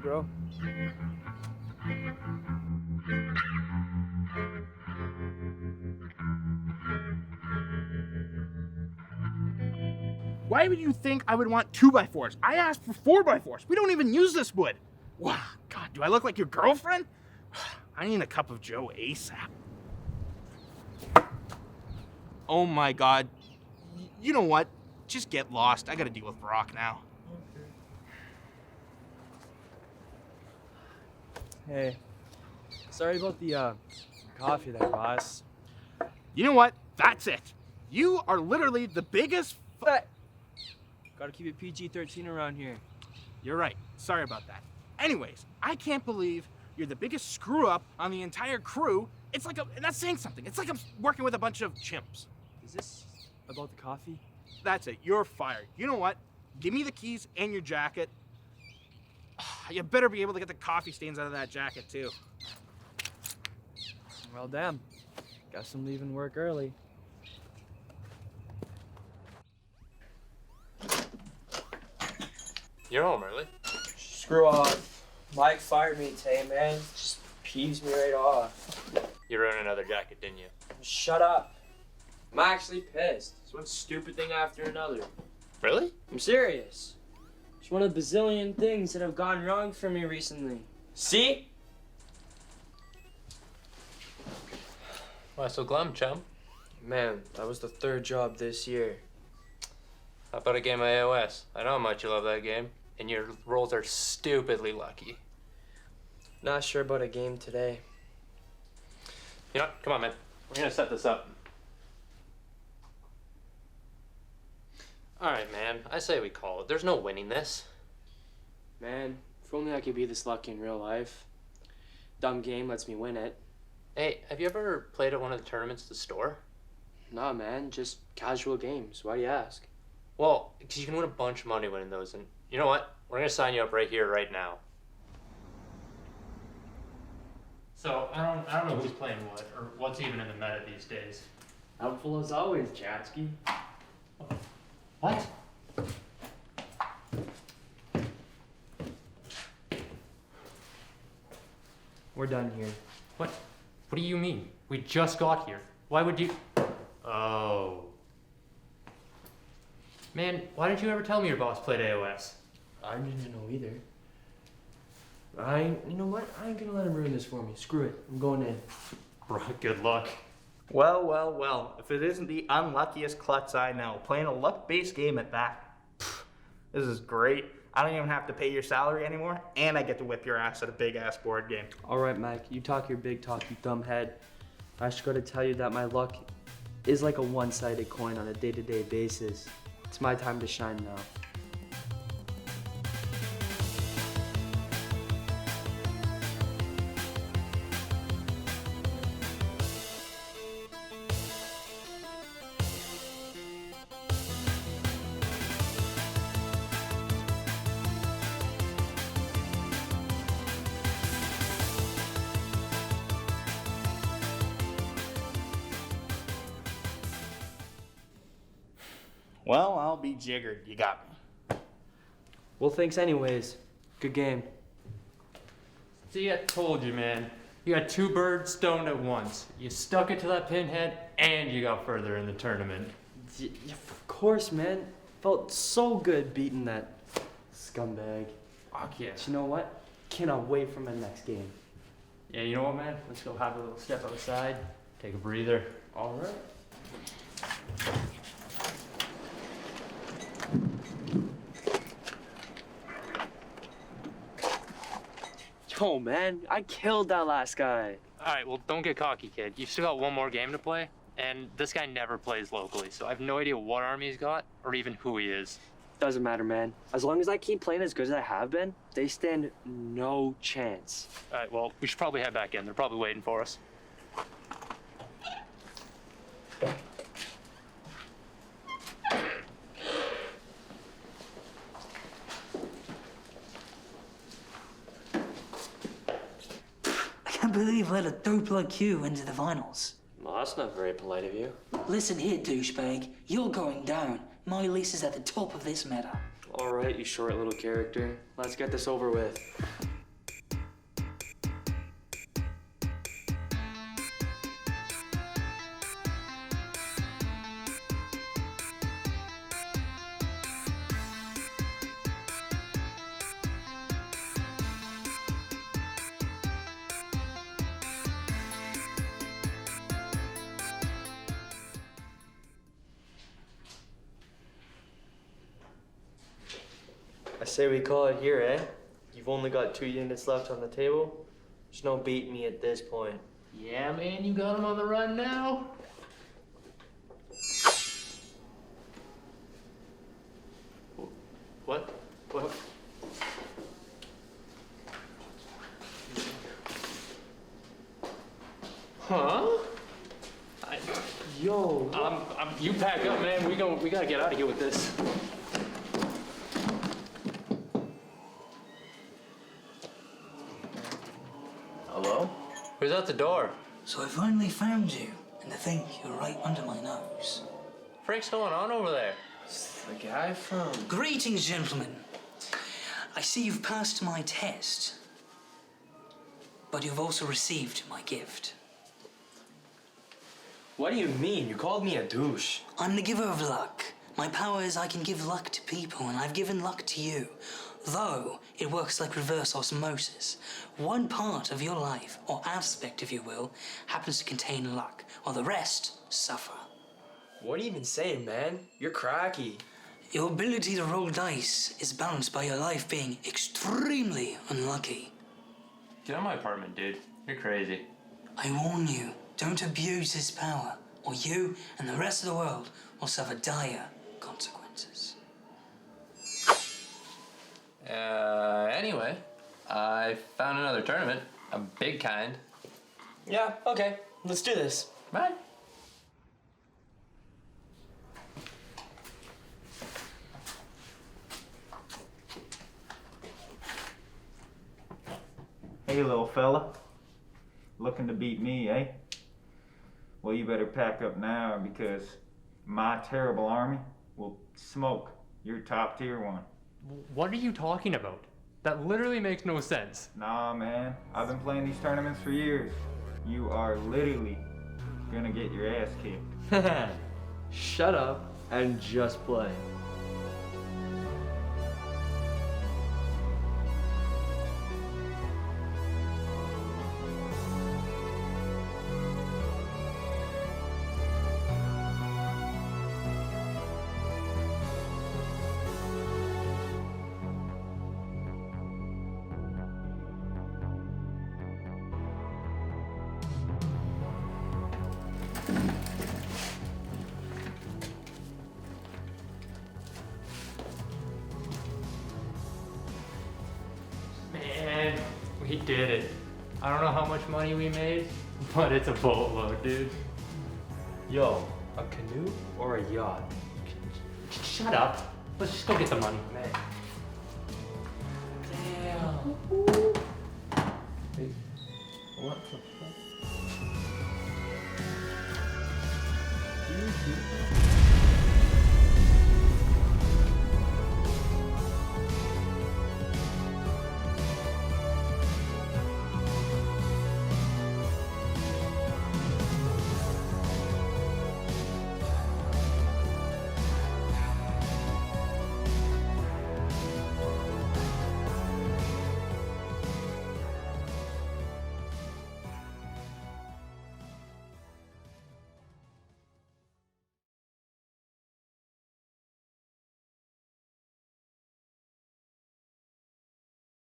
bro. Why would you think I would want 2x4s? I asked for 4x4s. We don't even use this wood. Wow, God, do I look like your girlfriend? I need a cup of Joe ASAP. Oh my God. You know what? Just get lost. I gotta deal with Brock now. Hey, sorry about the coffee there, boss. You know what? That's it. You are literally the biggest Gotta keep it PG-13 around here. You're right. Sorry about that. Anyways, I can't believe you're the biggest screw up on the entire crew. It's like that's saying something. It's like I'm working with a bunch of chimps. Is this about the coffee? That's it. You're fired. You know what? Give me the keys and your jacket. You better be able to get the coffee stains out of that jacket too. Well, damn. Guess I'm leaving work early. You're home early. Screw off. Mike fired me today, man. Just peeves me right off. You ruined another jacket, didn't you? Shut up. I'm actually pissed. It's one stupid thing after another. Really? I'm serious. It's one of the bazillion things that have gone wrong for me recently. See? Why so glum, chum? Man, that was the third job this year. How about a game of AOS? I know how much you love that game, and your rolls are stupidly lucky. Not sure about a game today. You know what? Come on, man. We're gonna set this up. Alright, man. I say we call it. There's no winning this. Man, if only I could be this lucky in real life. Dumb game lets me win it. Hey, have you ever played at one of the tournaments at the store? Nah, man, just casual games. Why do you ask? Well, because you can win a bunch of money winning those, and you know what? We're gonna sign you up right here, right now. So, I don't know who's playing what, or what's even in the meta these days. Helpful as always, Chatsky. What? We're done here. What? What do you mean? We just got here. Why would you... Oh. Man, why didn't you ever tell me your boss played AOS? I didn't know either. You know what? I ain't gonna let him ruin this for me. Screw it. I'm going in. Good luck. Well, well, well. If it isn't the unluckiest klutz I know, playing a luck-based game at that. This is great. I don't even have to pay your salary anymore, and I get to whip your ass at a big-ass board game. All right, Mike. You talk your big talk, you dumb head. I just gotta tell you that my luck is like a one-sided coin on a day-to-day basis. It's my time to shine now. Well, I'll be jiggered. You got me. Well, thanks anyways. Good game. See, I told you, man. You got two birds stoned at once. You stuck it to that pinhead, and you got further in the tournament. Of course, man. Felt so good beating that scumbag. Fuck yeah. But you know what? Cannot wait for my next game. Yeah, you know what, man? Let's go have a little step outside, take a breather. All right. Yo, man, I killed that last guy. All right, well, don't get cocky, kid. You've still got one more game to play, and this guy never plays locally, so I have no idea what army he's got or even who he is. Doesn't matter, man. As long as I keep playing as good as I have been, they stand no chance. All right, well, we should probably head back in. They're probably waiting for us. I can't believe I let a dope like you into the finals. Well, that's not very polite of you. Listen here, douchebag. You're going down. My lease is at the top of this meta. All right, you short little character. Let's get this over with. say we call it here, eh? You've only got 2 units left on the table. There's no beating me at this point. Yeah, man, you got him on the run now. What? What? Huh? Yo. You pack up, man. We gotta get out of here with this. Hello? Who's at the door? So I finally found you, and to think you're right under my nose. Frick's going on over there? It's the guy from... Greetings, gentlemen. I see you've passed my test, but you've also received my gift. What do you mean? You called me a douche. I'm the giver of luck. My power is I can give luck to people, and I've given luck to you. Though it works like reverse osmosis. One part of your life, or aspect if you will, happens to contain luck, while the rest suffer. What are you even saying, man? You're cracky. Your ability to roll dice is balanced by your life being extremely unlucky. Get out of my apartment, dude. You're crazy. I warn you, don't abuse this power, or you and the rest of the world will suffer dire consequences. Anyway, I found another tournament. A big kind. Yeah, okay. Let's do this. Right? Hey, little fella. Looking to beat me, eh? Well, you better pack up now because my terrible army will smoke your top tier one. What are you talking about? That literally makes no sense. Nah, man. I've been playing these tournaments for years. You are literally gonna get your ass kicked. Shut up and just play. Man, we did it. I don't know how much money we made, but it's a boatload, dude. Yo, a canoe or a yacht? Shut up. Let's just go get the money. Man. Damn. Hey, what the fuck?